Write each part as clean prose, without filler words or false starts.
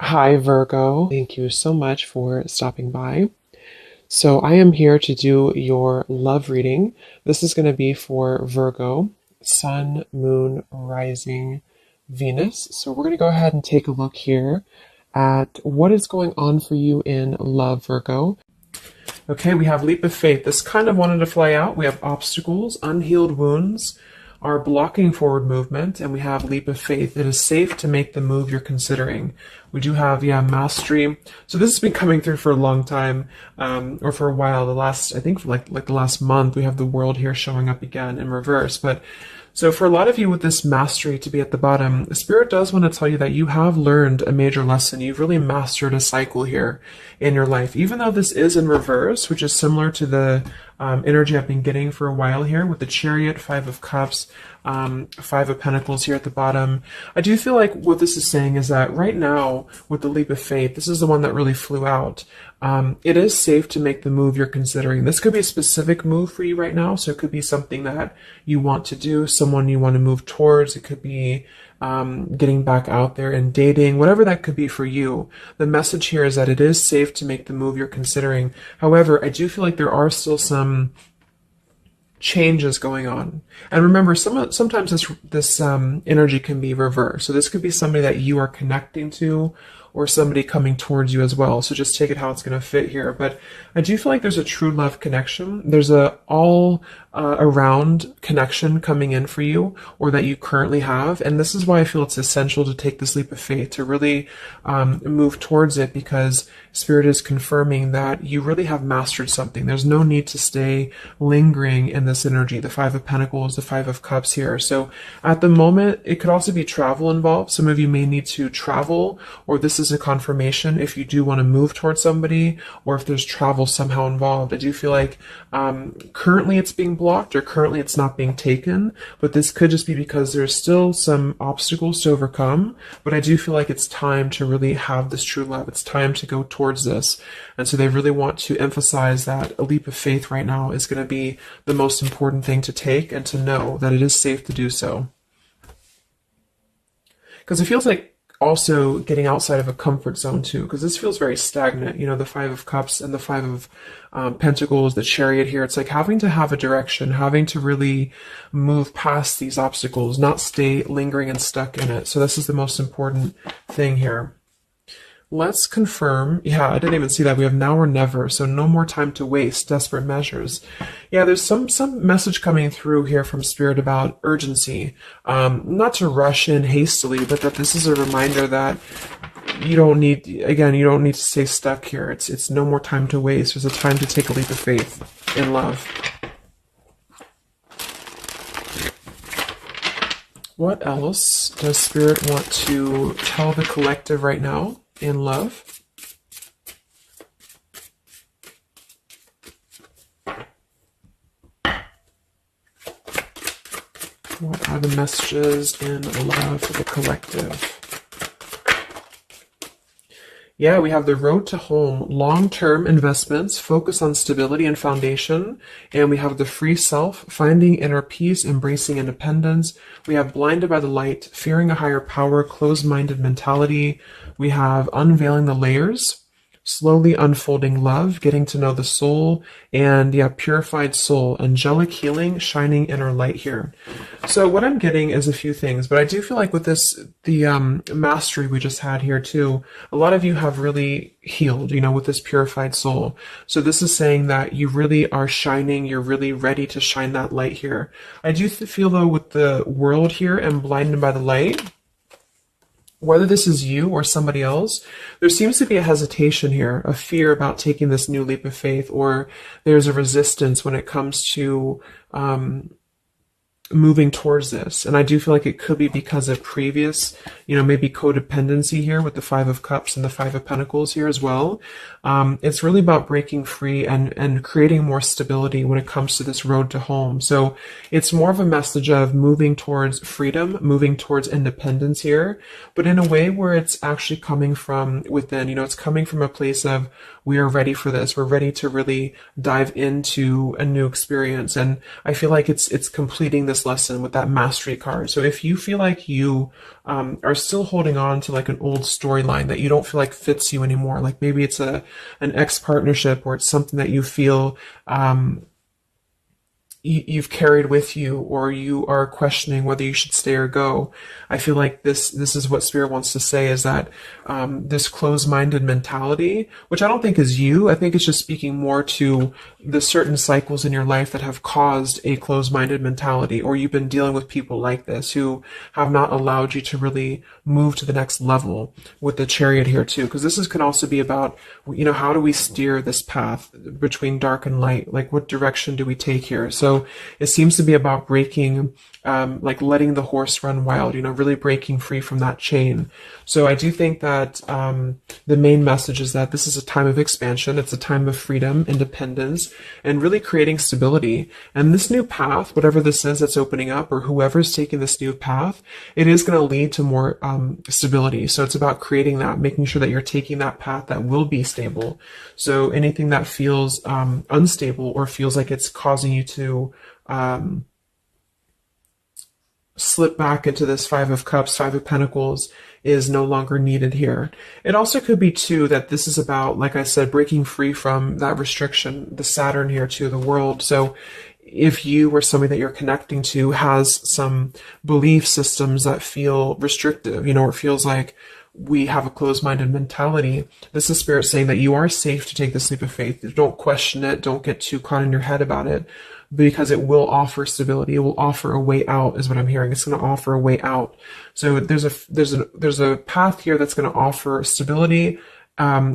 Hi, Virgo. Thank you so much for stopping by. So, I am here to do your love reading. This is going to be for Virgo, Sun, Moon, Rising, Venus. So, we're going to go ahead and take a look here at what is going on for you in love, Virgo. Okay, we have leap of faith. This kind of wanted to fly out. We have obstacles, unhealed wounds are blocking forward movement, and we have leap of faith. It is safe to make the move you're considering. We do have, mastery. So this has been coming through for a long time, or for a while. I think for like the last month, we have the world here showing up again in reverse. But so for a lot of you with this mastery to be at the bottom, the Spirit does want to tell you that you have learned a major lesson. You've really mastered a cycle here in your life. Even though this is in reverse, which is similar to the energy I've been getting for a while here with the Chariot, Five of Cups, Five of Pentacles here at the bottom. I do feel like what this is saying is that right now, with the leap of faith, this is the one that really flew out. It is safe to make the move you're considering. This could be a specific move for you right now. So it could be something that you want to do, someone you want to move towards. It could be getting back out there and dating, whatever that could be for you. The message here is that it is safe to make the move you're considering. However, I do feel like there are still some changes going on. And remember, sometimes this energy can be reversed. So this could be somebody that you are connecting to, or somebody coming towards you as well. So just take it how it's going to fit here. But I do feel like there's a true love connection. There's a all around connection coming in for you, or that you currently have. And this is why I feel it's essential to take this leap of faith, to really move towards it, because Spirit is confirming that you really have mastered something. There's no need to stay lingering in this energy. The Five of Pentacles, the Five of Cups here. So at the moment, it could also be travel involved. Some of you may need to travel, or this is a confirmation if you do want to move towards somebody, or if there's travel somehow involved. I do feel like currently it's being blocked, or currently it's not being taken, but this could just be because there's still some obstacles to overcome. But I do feel like it's time to really have this true love. It's time to go towards this. And so they really want to emphasize that a leap of faith right now is going to be the most important thing to take, and to know that it is safe to do so. Because it feels like also getting outside of a comfort zone too, because this feels very stagnant. The Five of Cups and the Five of Pentacles, the Chariot here. It's like having to have a direction, having to really move past these obstacles, not stay lingering and stuck in it. So this is the most important thing here. Let's confirm. Yeah, I didn't even see that. We have now or never. So no more time to waste. Desperate measures. Yeah, there's some message coming through here from Spirit about urgency. Not to rush in hastily, but that this is a reminder that you don't need to stay stuck here. It's no more time to waste. There's a time to take a leap of faith in love. What else does Spirit want to tell the collective right now in love? What are the messages in love for the collective? Yeah, we have the road to home, long-term investments, focus on stability and foundation. And we have the free self, finding inner peace, embracing independence. We have blinded by the light, fearing a higher power, closed-minded mentality. We have unveiling the layers, slowly unfolding love, getting to know the soul, and purified soul, angelic healing, shining inner light here. So what I'm getting is a few things, but I do feel like with this, the mastery we just had here too, a lot of you have really healed, with this purified soul. So this is saying that you really are shining, you're really ready to shine that light here. I do feel though with the world here and blinded by the light, whether this is you or somebody else, there seems to be a hesitation here, a fear about taking this new leap of faith, or there's a resistance when it comes to moving towards this. And I do feel like it could be because of previous, maybe codependency here with the Five of Cups and the Five of Pentacles here as well. It's really about breaking free and creating more stability when it comes to this road to home. So it's more of a message of moving towards freedom, moving towards independence here, but in a way where it's actually coming from within. It's coming from a place of, we are ready for this. We're ready to really dive into a new experience. And I feel like it's completing this this lesson with that mastery card. So if you feel like you are still holding on to like an old storyline that you don't feel like fits you anymore, like maybe it's an ex partnership, or it's something that you feel you've carried with you, or you are questioning whether you should stay or go. I feel like this is what Spirit wants to say, is that this closed-minded mentality, which I don't think is you, I think it's just speaking more to the certain cycles in your life that have caused a closed-minded mentality, or you've been dealing with people like this who have not allowed you to really move to the next level, with the Chariot here too, because can also be about, how do we steer this path between dark and light? Like, what direction do we take here? So it seems to be about breaking, like letting the horse run wild, really breaking free from that chain. So I do think that the main message is that this is a time of expansion. It's a time of freedom, independence, and really creating stability. And this new path, whatever this is that's opening up, or whoever's taking this new path, it is going to lead to more stability. So it's about creating that, making sure that you're taking that path that will be stable. So anything that feels unstable, or feels like it's causing you to slip back into this Five of Cups, Five of Pentacles, is no longer needed here. It also could be too that this is about, like I said, breaking free from that restriction, the Saturn here too, the world. So if you or somebody that you're connecting to has some belief systems that feel restrictive, or it feels like we have a closed-minded mentality, this is Spirit saying that you are safe to take this leap of faith. Don't question it. Don't get too caught in your head about it, because it will offer stability. It will offer a way out, is what I'm hearing. It's going to offer a way out. So there's a path here that's going to offer stability,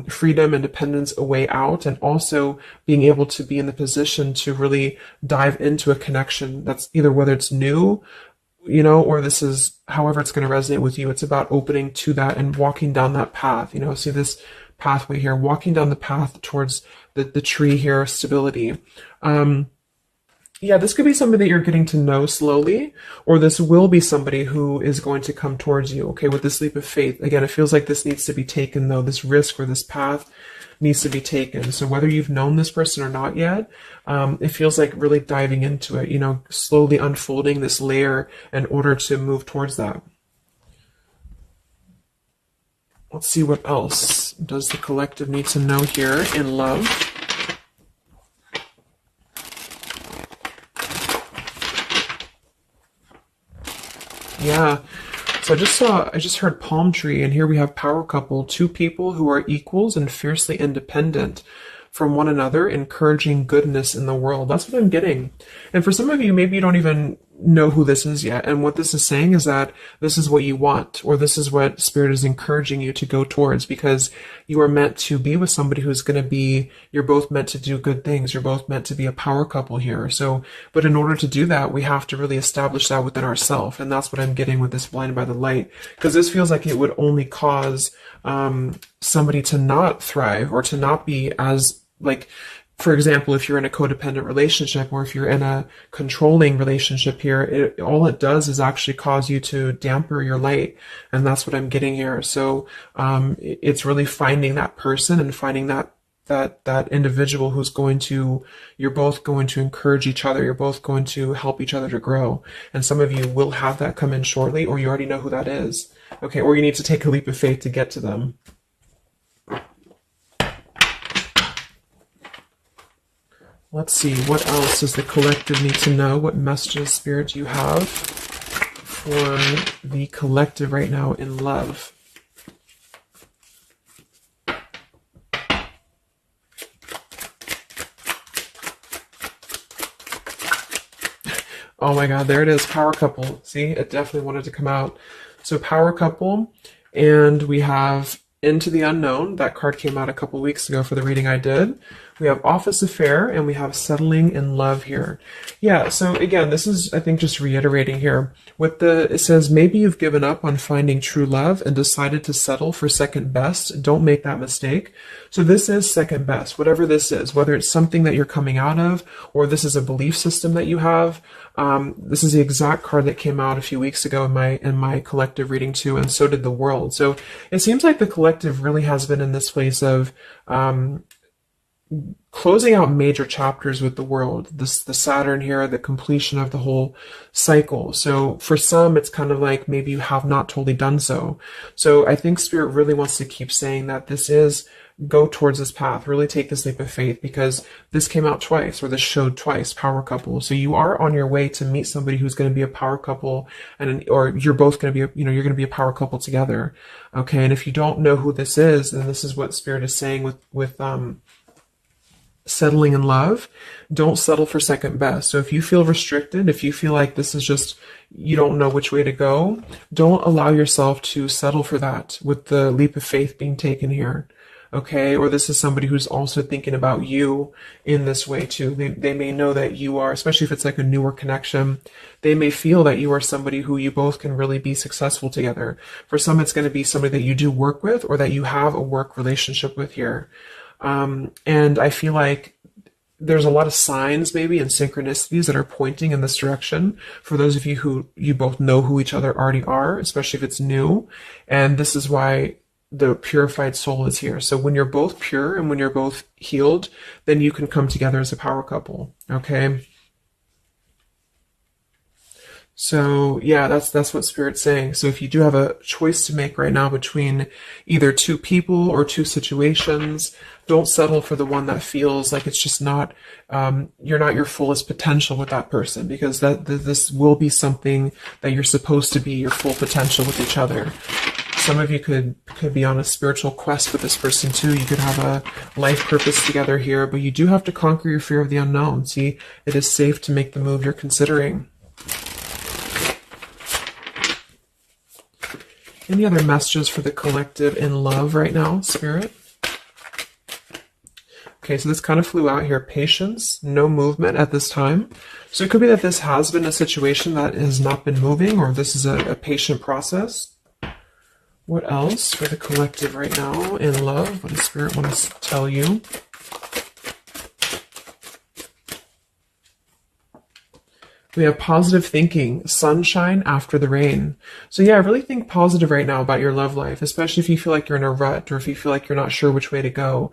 freedom, independence, a way out, and also being able to be in the position to really dive into a connection that's either, whether it's new, or this is however it's going to resonate with you. It's about opening to that and walking down that path. See this pathway here, walking down the path towards the tree here, stability. Yeah, this could be somebody that you're getting to know slowly, or this will be somebody who is going to come towards you, okay, with this leap of faith. Again, it feels like this needs to be taken, though. This risk or this path needs to be taken. So whether you've known this person or not yet, it feels like really diving into it, slowly unfolding this layer in order to move towards that. Let's see what else does the collective need to know here in love. Yeah, so I just heard palm tree, and here we have power couple, two people who are equals and fiercely independent from one another, encouraging goodness in the world. That's what I'm getting. And for some of you, maybe you don't even know who this is yet. And what this is saying is that this is what you want, or this is what Spirit is encouraging you to go towards, because you are meant to be with somebody who's going to be, you're both meant to do good things. You're both meant to be a power couple here. So, but in order to do that, we have to really establish that within ourselves. And that's what I'm getting with this blinded by the light, because this feels like it would only cause somebody to not thrive, or to not be as, like, for example, if you're in a codependent relationship, or if you're in a controlling relationship here, all it does is actually cause you to damper your light. And that's what I'm getting here. So it's really finding that person and finding that individual who's you're both going to encourage each other. You're both going to help each other to grow. And some of you will have that come in shortly, or you already know who that is. Okay, or you need to take a leap of faith to get to them. Let's see, what else does the collective need to know? What messages, Spirit, do you have for the collective right now in love? Oh my God, there it is, power couple. See, it definitely wanted to come out. So power couple, and we have Into the Unknown. That card came out a couple weeks ago for the reading I did. We have Office Affair, and we have Settling in Love here. Yeah, so again, this is, I think, just reiterating here. It says, maybe you've given up on finding true love and decided to settle for second best. Don't make that mistake. So this is second best, whatever this is, whether it's something that you're coming out of, or this is a belief system that you have. This is the exact card that came out a few weeks ago in my collective reading too, and so did the world. So it seems like the collective really has been in this place of closing out major chapters with the world, this the Saturn here, the completion of the whole cycle. So for some, it's kind of like maybe you have not totally done so. So I think Spirit really wants to keep saying that this is go towards this path, really take this leap of faith, because this came out twice, or this showed twice, power couple. So you are on your way to meet somebody who's going to be a power couple, or you're both going to be, you're going to be a power couple together. Okay. And if you don't know who this is, then this is what Spirit is saying with settling in love. Don't settle for second best. So if you feel restricted, if you feel like this is just, you don't know which way to go, don't allow yourself to settle for that with the leap of faith being taken here. Okay. Or this is somebody who's also thinking about you in this way too. They may know that you are, especially if it's like a newer connection, they may feel that you are somebody who you both can really be successful together. For some, it's going to be somebody that you do work with, or that you have a work relationship with here. And I feel like there's a lot of signs maybe and synchronicities that are pointing in this direction for those of you who you both know who each other already are, especially if it's new. And this is why the purified soul is here. So when you're both pure and when you're both healed, then you can come together as a power couple. Okay. So yeah, that's what Spirit's saying. So if you do have a choice to make right now between either two people or two situations, don't settle for the one that feels like it's just not, you're not your fullest potential with that person, because this will be something that you're supposed to be your full potential with each other. Some of you could be on a spiritual quest with this person too. You could have a life purpose together here, but you do have to conquer your fear of the unknown. See, it is safe to make the move you're considering. Any other messages for the collective in love right now, Spirit? Okay, so this kind of flew out here. Patience, no movement at this time. So it could be that this has been a situation that has not been moving, or this is a patient process. What else for the collective right now in love? What does Spirit want to tell you? We have positive thinking, sunshine after the rain. So yeah, really think positive right now about your love life, especially if you feel like you're in a rut, or if you feel like you're not sure which way to go.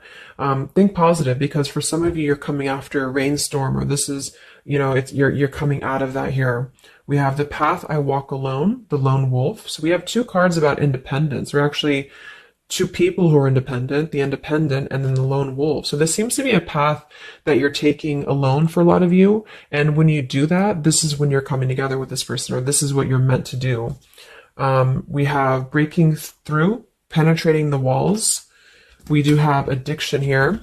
Think positive, because for some of you, you're coming after a rainstorm, or this is, you're coming out of that here. We have the path I walk alone, the lone wolf. So we have two cards about independence. We're actually two people who are independent, the independent, and then the lone wolf. So this seems to be a path that you're taking alone for a lot of you. And when you do that, this is when you're coming together with this person, or this is what you're meant to do. We have breaking through, penetrating the walls. We do have addiction here.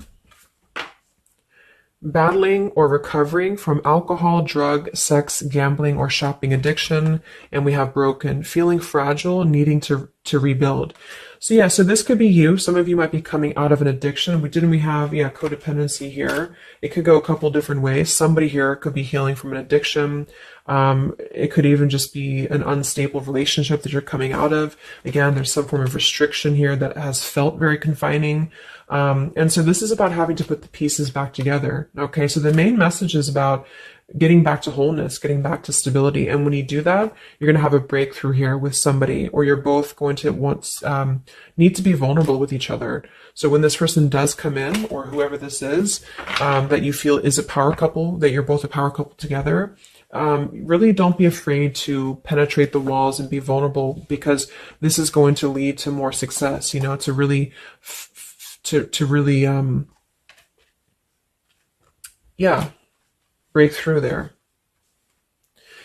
Battling or recovering from alcohol, drug, sex, gambling, or shopping addiction. And we have broken, feeling fragile, needing to rebuild. So yeah, so this could be you. Some of you might be coming out of an addiction. We have, codependency here. It could go a couple different ways. Somebody here could be healing from an addiction. It could even just be an unstable relationship that you're coming out of. Again, there's some form of restriction here that has felt very confining. And so this is about having to put the pieces back together. Okay, so the main message is about getting back to wholeness, getting back to stability. And when you do that, you're going to have a breakthrough here with somebody, or you're both going to need to be vulnerable with each other. So when this person does come in, or whoever this is, that you feel is a power couple, that you're both a power couple together, really don't be afraid to penetrate the walls and be vulnerable, because this is going to lead to more success, to really, break through there.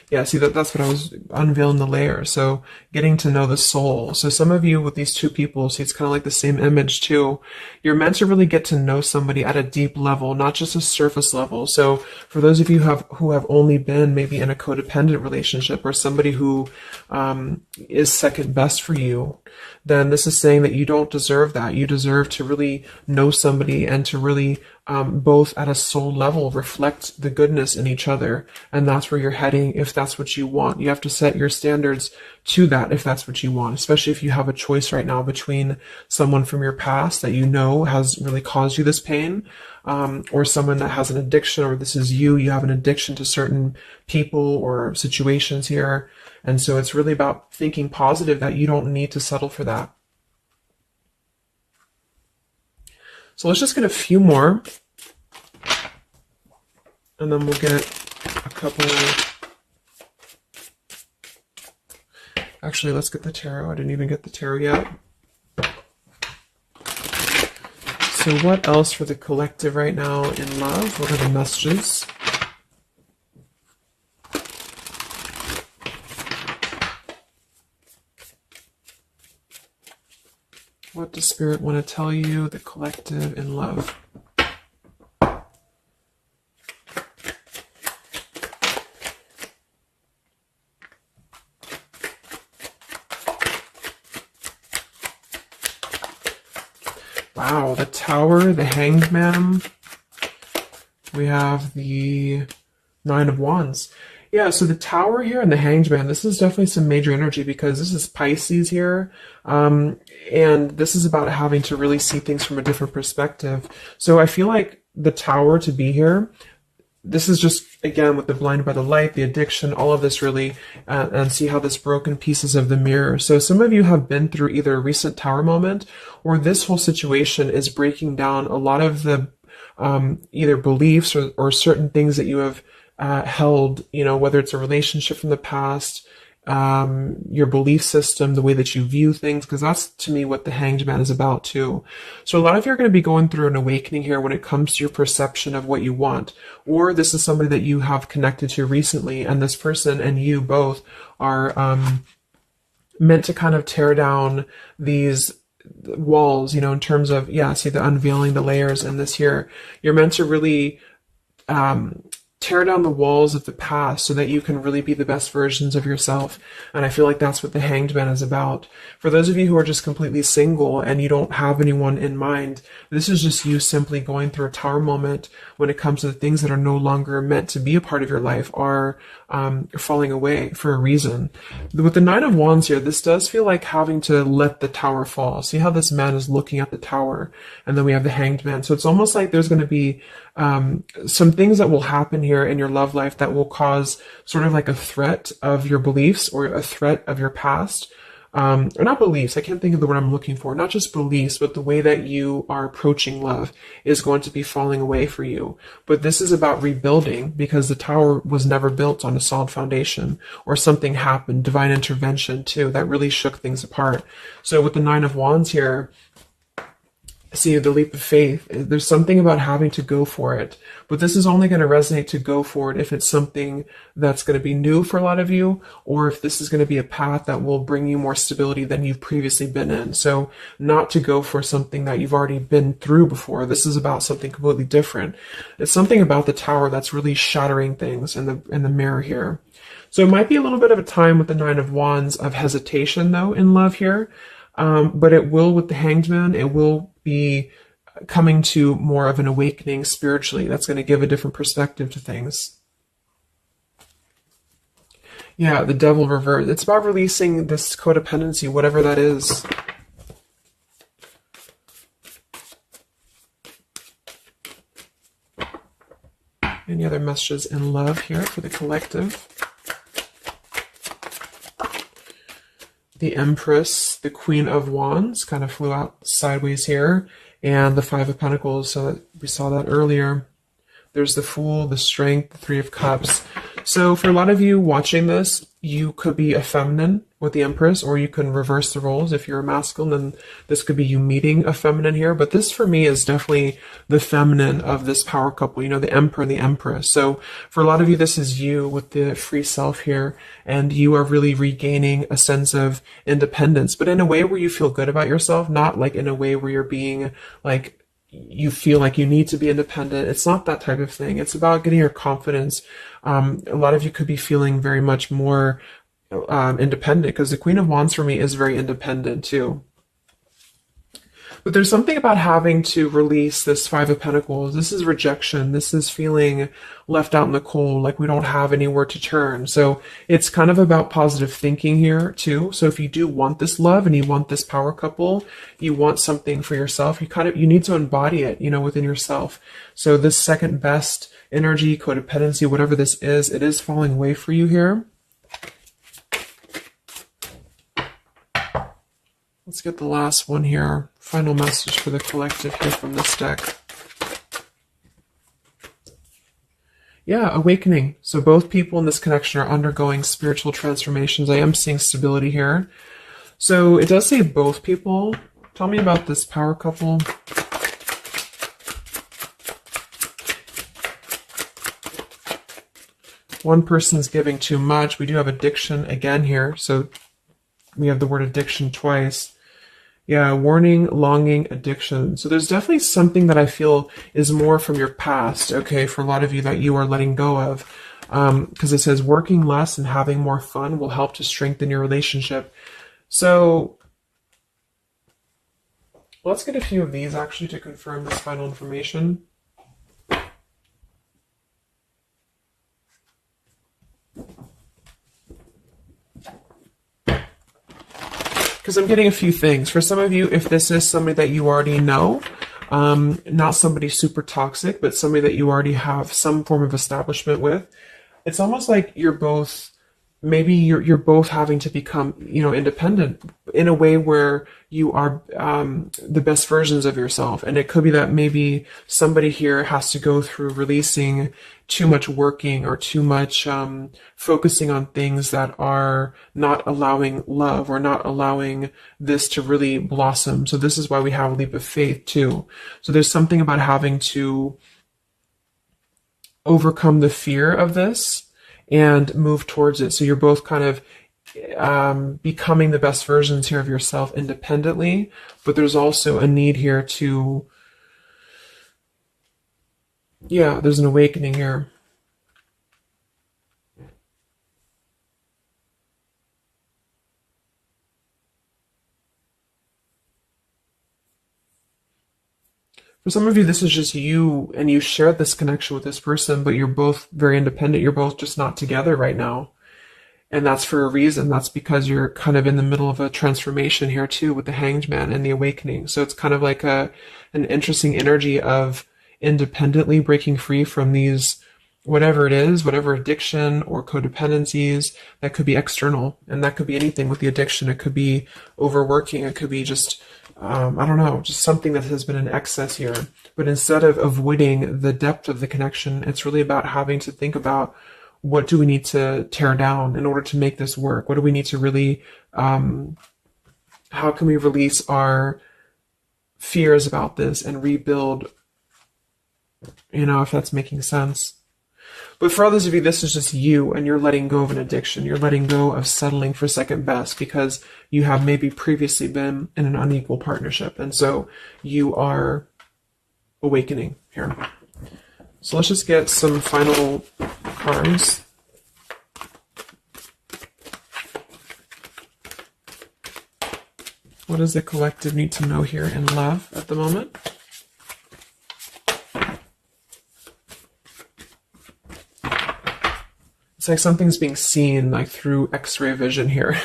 Yeah, see, that's what I was unveiling the layer. So getting to know the soul. So some of you with these two people, see, it's kind of like the same image too. You're meant to really get to know somebody at a deep level, not just a surface level. So for those of you who have only been maybe in a codependent relationship, or somebody who is second best for you, then this is saying that you don't deserve that. You deserve to really know somebody, and to really both at a soul level reflect the goodness in each other. And that's where you're heading if that's what you want. You have to set your standards to that if that's what you want, especially if you have a choice right now between someone from your past that you know has really caused you this pain, or someone that has an addiction, or this is you have an addiction to certain people or situations here. And so it's really about thinking positive that you don't need to settle for that. So let's just get a few more And then we'll get a couple. Actually, let's get the tarot. I didn't even get the tarot yet. So what else for the collective right now in love? What are the messages? What does Spirit want to tell you, the collective in love? Wow, the Tower, the Hanged Man. We have the Nine of Wands. Yeah, so the Tower here and the Hanged Man, this is definitely some major energy because this is Pisces here. And this is about having to really see things from a different perspective. So I feel like the Tower to be here, this is just, again, with the blinded by the light, the addiction, all of this really, and see how this broken pieces of the mirror. So some of you have been through either a recent Tower moment or this whole situation is breaking down a lot of the either beliefs or certain things that you have held, you know, whether it's a relationship from the past, your belief system, the way that you view things, because that's to me what the Hanged Man is about too. So a lot of you are going to be going through an awakening here when it comes to your perception of what you want, or this is somebody that you have connected to recently, and this person and you both are meant to kind of tear down these walls, you know, in terms of, yeah, see the unveiling the layers in this here. You're meant to really tear down the walls of the past so that you can really be the best versions of yourself. And I feel like that's what the Hanged Man is about. For those of you who are just completely single and you don't have anyone in mind, this is just you simply going through a Tower moment when it comes to the things that are no longer meant to be a part of your life are falling away for a reason. With the Nine of Wands here, this does feel like having to let the Tower fall. See how this man is looking at the Tower, and then we have the Hanged Man. So it's almost like there's going to be some things that will happen here in your love life that will cause sort of like a threat of your beliefs or a threat of your past. Or not beliefs, I can't think of the word I'm looking for. Not just beliefs, but the way that you are approaching love is going to be falling away for you. But this is about rebuilding because the Tower was never built on a solid foundation, or something happened, divine intervention too, that really shook things apart. So with the Nine of Wands here, see the leap of faith, there's something about having to go for it, but this is only going to resonate to go for it if it's something that's going to be new for a lot of you, or if this is going to be a path that will bring you more stability than you've previously been in. So not to go for something that you've already been through before. This is about something completely different. It's something about the Tower that's really shattering things in the mirror here. So it might be a little bit of a time with the Nine of Wands of hesitation though in love here. But it will, with the Hanged Man, it will be coming to more of an awakening spiritually. That's going to give a different perspective to things. Yeah, the Devil reversed. It's about releasing this codependency, whatever that is. Any other messages in love here for the collective? The Empress, the Queen of Wands, kind of flew out sideways here, and the Five of Pentacles, so that we saw that earlier. There's the Fool, the Strength, the Three of Cups. So for a lot of you watching this, you could be a feminine with the Empress, or you can reverse the roles. If you're a masculine, then this could be you meeting a feminine here. But this, for me, is definitely the feminine of this power couple, you know, the Emperor and the Empress. So for a lot of you, this is you with the free self here, and you are really regaining a sense of independence, but in a way where you feel good about yourself, not like in a way where you're being like, you feel like you need to be independent. It's not that type of thing. It's about getting your confidence. A lot of you could be feeling very much more independent, because the Queen of Wands for me is very independent too. But there's something about having to release this Five of Pentacles. This is rejection. This is feeling left out in the cold, like we don't have anywhere to turn. So it's kind of about positive thinking here too. So if you do want this love and you want this power couple, you want something for yourself, you need to embody it, you know, within yourself. So this second best energy, codependency, whatever this is, it is falling away for you here. Let's get the last one here. Final message for the collective here from this deck. Yeah, awakening. So both people in this connection are undergoing spiritual transformations. I am seeing stability here. So it does say both people. Tell me about this power couple. One person's giving too much. We do have addiction again here. So we have the word addiction twice. Yeah, warning, longing, addiction. So there's definitely something that I feel is more from your past, okay, for a lot of you that you are letting go of. Because it says working less and having more fun will help to strengthen your relationship. So let's get a few of these actually to confirm this final information. Because I'm getting a few things. For some of you, if this is somebody that you already know, not somebody super toxic, but somebody that you already have some form of establishment with, it's almost like you're both, maybe you're both having to become, independent in a way where you are the best versions of yourself. And it could be that maybe somebody here has to go through releasing too much working or too much focusing on things that are not allowing love or not allowing this to really blossom. So this is why we have a leap of faith too. So there's something about having to overcome the fear of this and move towards it. So you're both kind of becoming the best versions here of yourself independently, but there's also a need here to, there's an awakening here. For some of you, this is just you, and you shared this connection with this person, but you're both very independent. You're both just not together right now. And that's for a reason. That's because you're kind of in the middle of a transformation here too with the Hanged Man and the awakening. So it's kind of like an interesting energy of independently breaking free from these, whatever it is, whatever addiction or codependencies that could be external. And that could be anything with the addiction. It could be overworking. It could be just, I don't know, just something that has been in excess here. But instead of avoiding the depth of the connection, it's really about having to think about, what do we need to tear down in order to make this work? What do we need to really, how can we release our fears about this and rebuild, if that's making sense. But for others of you, this is just you, and you're letting go of an addiction. You're letting go of settling for second best because you have maybe previously been in an unequal partnership. And so you are awakening here. So let's just get some final cards. What does the collective need to know here in love at the moment? It's like something's being seen like through X-ray vision here.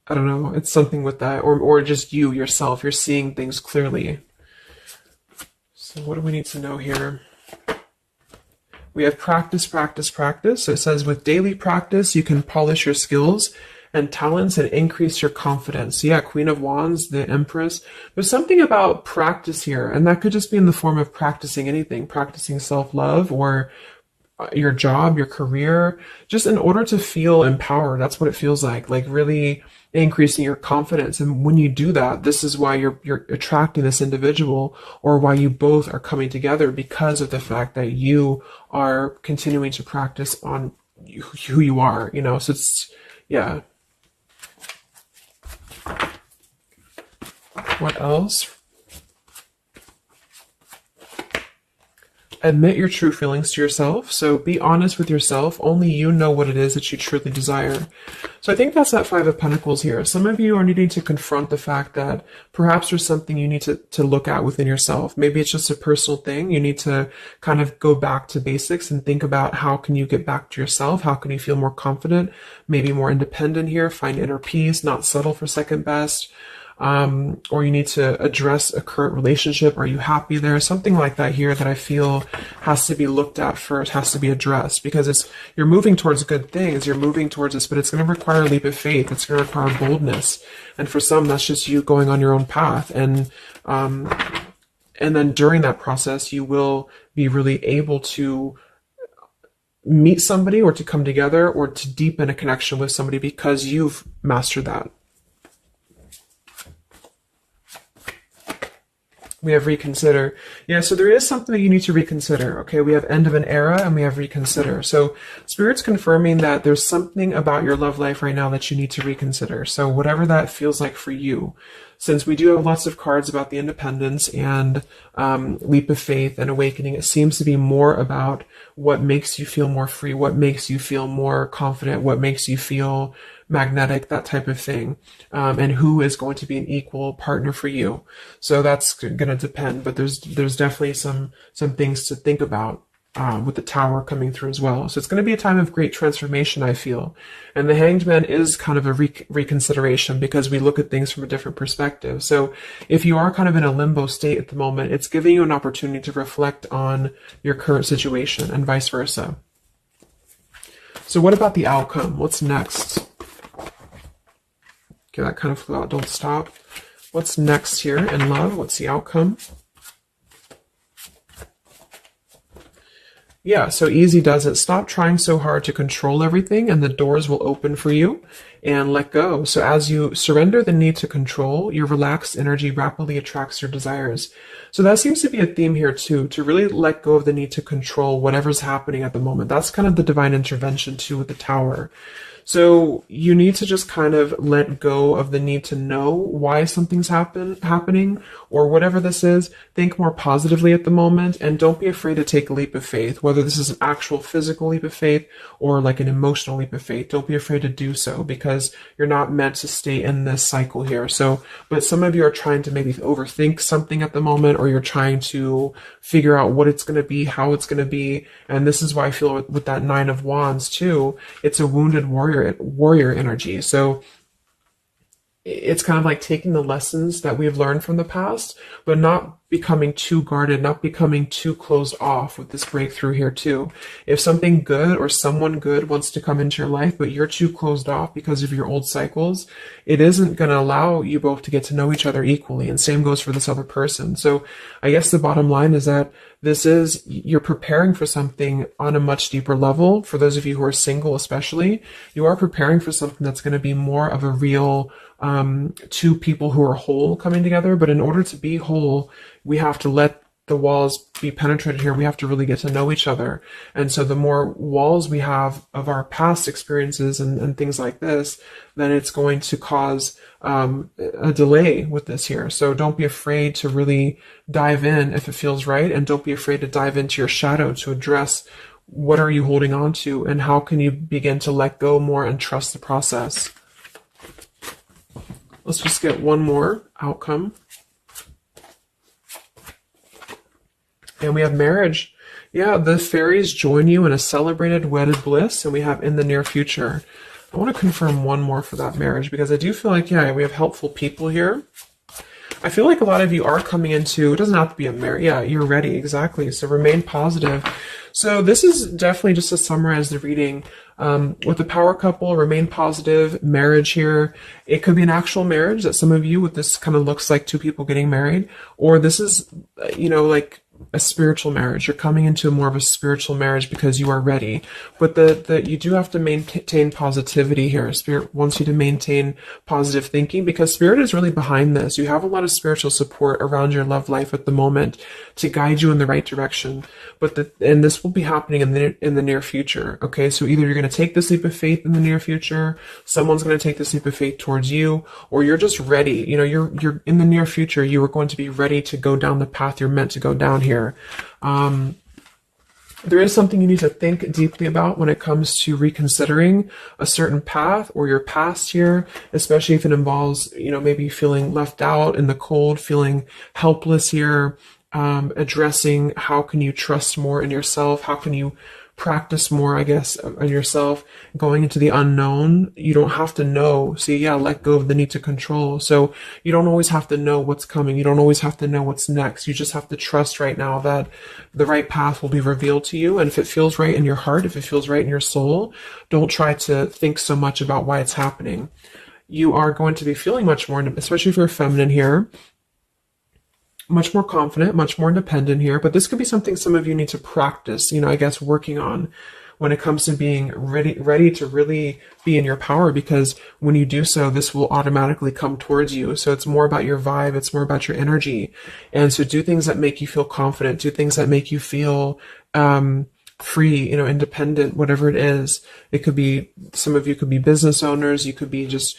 I don't know. It's something with that. Or just you, yourself. You're seeing things clearly. So what do we need to know here? We have practice, practice, practice. So it says with daily practice, you can polish your skills and talents and increase your confidence. So yeah, Queen of Wands, the Empress. There's something about practice here, and that could just be in the form of practicing anything, practicing self-love or your job, your career, just in order to feel empowered. That's what it feels like really increasing your confidence. And when you do that, this is why you're attracting this individual, or why you both are coming together, because of the fact that you are continuing to practice on who you are, so it's, yeah. What else? Admit your true feelings to yourself. So be honest with yourself. Only you know what it is that you truly desire. So I think that's that Five of Pentacles here. Some of you are needing to confront the fact that perhaps there's something you need to look at within yourself. Maybe it's just a personal thing. You need to kind of go back to basics and think about how can you get back to yourself? How can you feel more confident, maybe more independent here, find inner peace, not settle for second best. Or you need to address a current relationship. Are you happy there? Something like that here that I feel has to be looked at first, has to be addressed, because you're moving towards good things. You're moving towards this, but it's going to require a leap of faith. It's going to require boldness. And for some, that's just you going on your own path. And then during that process, you will be really able to meet somebody or to come together or to deepen a connection with somebody because you've mastered that. We have reconsider. Yeah, so there is something that you need to reconsider. Okay, we have end of an era and we have reconsider. So Spirit's confirming that there's something about your love life right now that you need to reconsider. So whatever that feels like for you. Since we do have lots of cards about the independence and leap of faith and awakening, it seems to be more about what makes you feel more free, what makes you feel more confident, what makes you feel magnetic, that type of thing, and who is going to be an equal partner for you. So that's going to depend, but there's definitely some things to think about with the Tower coming through as well. So it's going to be a time of great transformation, I feel. And the Hanged Man is kind of a reconsideration because we look at things from a different perspective. So if you are kind of in a limbo state at the moment, it's giving you an opportunity to reflect on your current situation and vice versa. So what about the outcome? What's next? Okay, that kind of flew out. Don't stop. What's next here in love? What's the outcome? Yeah, so easy does it. Stop trying so hard to control everything and the doors will open for you, and let go. So as you surrender the need to control, your relaxed energy rapidly attracts your desires. So that seems to be a theme here too, to really let go of the need to control whatever's happening at the moment. That's kind of the divine intervention too with the Tower. So you need to just kind of let go of the need to know why something's happening or whatever this is. Think more positively at the moment and don't be afraid to take a leap of faith, whether this is an actual physical leap of faith or like an emotional leap of faith. Don't be afraid to do so because you're not meant to stay in this cycle here. So, but some of you are trying to maybe overthink something at the moment, or you're trying to figure out what it's going to be, how it's going to be. And this is why I feel with that Nine of Wands too, it's a wounded warrior energy. So it's kind of like taking the lessons that we've learned from the past, but not becoming too guarded, not becoming too closed off with this breakthrough here too. If something good or someone good wants to come into your life, but you're too closed off because of your old cycles, it isn't going to allow you both to get to know each other equally. And same goes for this other person. So I guess the bottom line is that you're preparing for something on a much deeper level. For those of you who are single, especially, you are preparing for something that's going to be more of a real two people who are whole coming together. But in order to be whole, we have to let the walls be penetrated here. We have to really get to know each other. And so the more walls we have of our past experiences and things like this, then it's going to cause a delay with this here. So don't be afraid to really dive in if it feels right. And don't be afraid to dive into your shadow to address what are you holding on to and how can you begin to let go more and trust the process. Let's just get one more outcome. And we have marriage. Yeah, the fairies join you in a celebrated wedded bliss, and we have in the near future. I want to confirm one more for that marriage because I do feel like, yeah, we have helpful people here. I feel like a lot of you are coming into, it doesn't have to be a marriage. Yeah, you're ready. Exactly. So remain positive. So this is definitely just to summarize the reading. With the power couple, remain positive, marriage here. It could be an actual marriage that some of you with this kind of looks like two people getting married, or this is, like a spiritual marriage. You're coming into more of a spiritual marriage because you are ready. But you do have to maintain positivity here. Spirit wants you to maintain positive thinking because Spirit is really behind this. You have a lot of spiritual support around your love life at the moment to guide you in the right direction. And this will be happening in the near future. Okay, so either you're going to take this leap of faith in the near future, someone's going to take this leap of faith towards you, or you're just ready. You're in the near future. You are going to be ready to go down the path you're meant to go down here. There is something you need to think deeply about when it comes to reconsidering a certain path or your past here, especially if it involves, maybe feeling left out in the cold, feeling helpless here, addressing how can you trust more in yourself? How can you practice more, I guess, on yourself, going into the unknown. You don't have to know. See, yeah, let go of the need to control. So you don't always have to know what's coming. You don't always have to know what's next. You just have to trust right now that the right path will be revealed to you. And if it feels right in your heart, if it feels right in your soul, don't try to think so much about why it's happening. You are going to be feeling much more, especially if you're feminine here, much more confident, much more independent here, but this could be something some of you need to practice, I guess, working on. when it comes to being ready to really be in your power, because when you do so, this will automatically come towards you. So it's more about your vibe, it's more about your energy. And so do things that make you feel confident, do things that make you feel free, independent, whatever it is. It could be, some of you could be business owners, you could be just,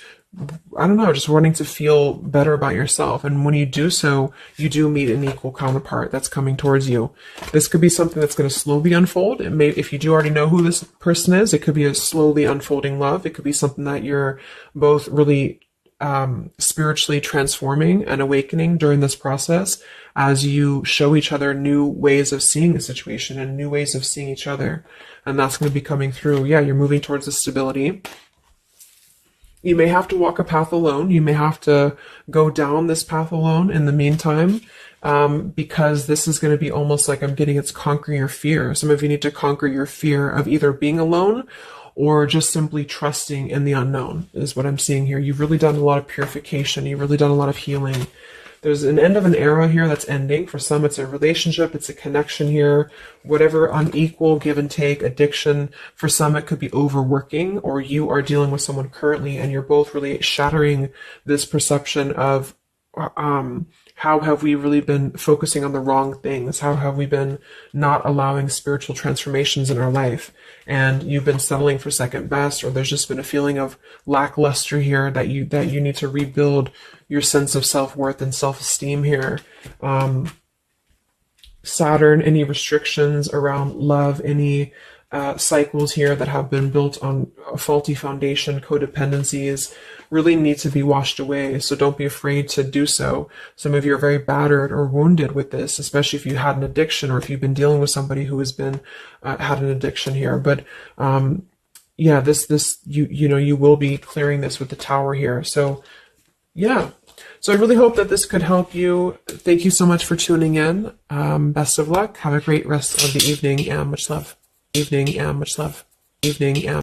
I don't know, just wanting to feel better about yourself. And when you do so, you do meet an equal counterpart that's coming towards you. This could be something that's going to slowly unfold. It may, if you do already know who this person is, it could be a slowly unfolding love. It could be something that you're both really spiritually transforming and awakening during this process, as you show each other new ways of seeing a situation and new ways of seeing each other. And that's going to be coming through. Yeah, you're moving towards the stability. You may have to walk a path alone. You may have to go down this path alone in the meantime, because this is going to be almost like, I'm getting, it's conquering your fear. Some of you need to conquer your fear of either being alone or just simply trusting in the unknown, is what I'm seeing here. You've really done a lot of purification. You've really done a lot of healing. There's an end of an era here that's ending. For some, it's a relationship, it's a connection here, whatever unequal give and take, addiction. For some, it could be overworking, or you are dealing with someone currently and you're both really shattering this perception of how have we really been focusing on the wrong things? How have we been not allowing spiritual transformations in our life? And you've been settling for second best, or there's just been a feeling of lackluster here that you need to rebuild your sense of self-worth and self-esteem here. Saturn, any restrictions around love, any cycles here that have been built on a faulty foundation, codependencies, really need to be washed away. So don't be afraid to do so. Some of you are very battered or wounded with this, especially if you had an addiction, or if you've been dealing with somebody who has been had an addiction here. But yeah, you will be clearing this with the Tower here. So yeah. So I really hope that this could help you. Thank you so much for tuning in. Best of luck. Have a great rest of the evening, and much love. Evening, and much love. Evening, and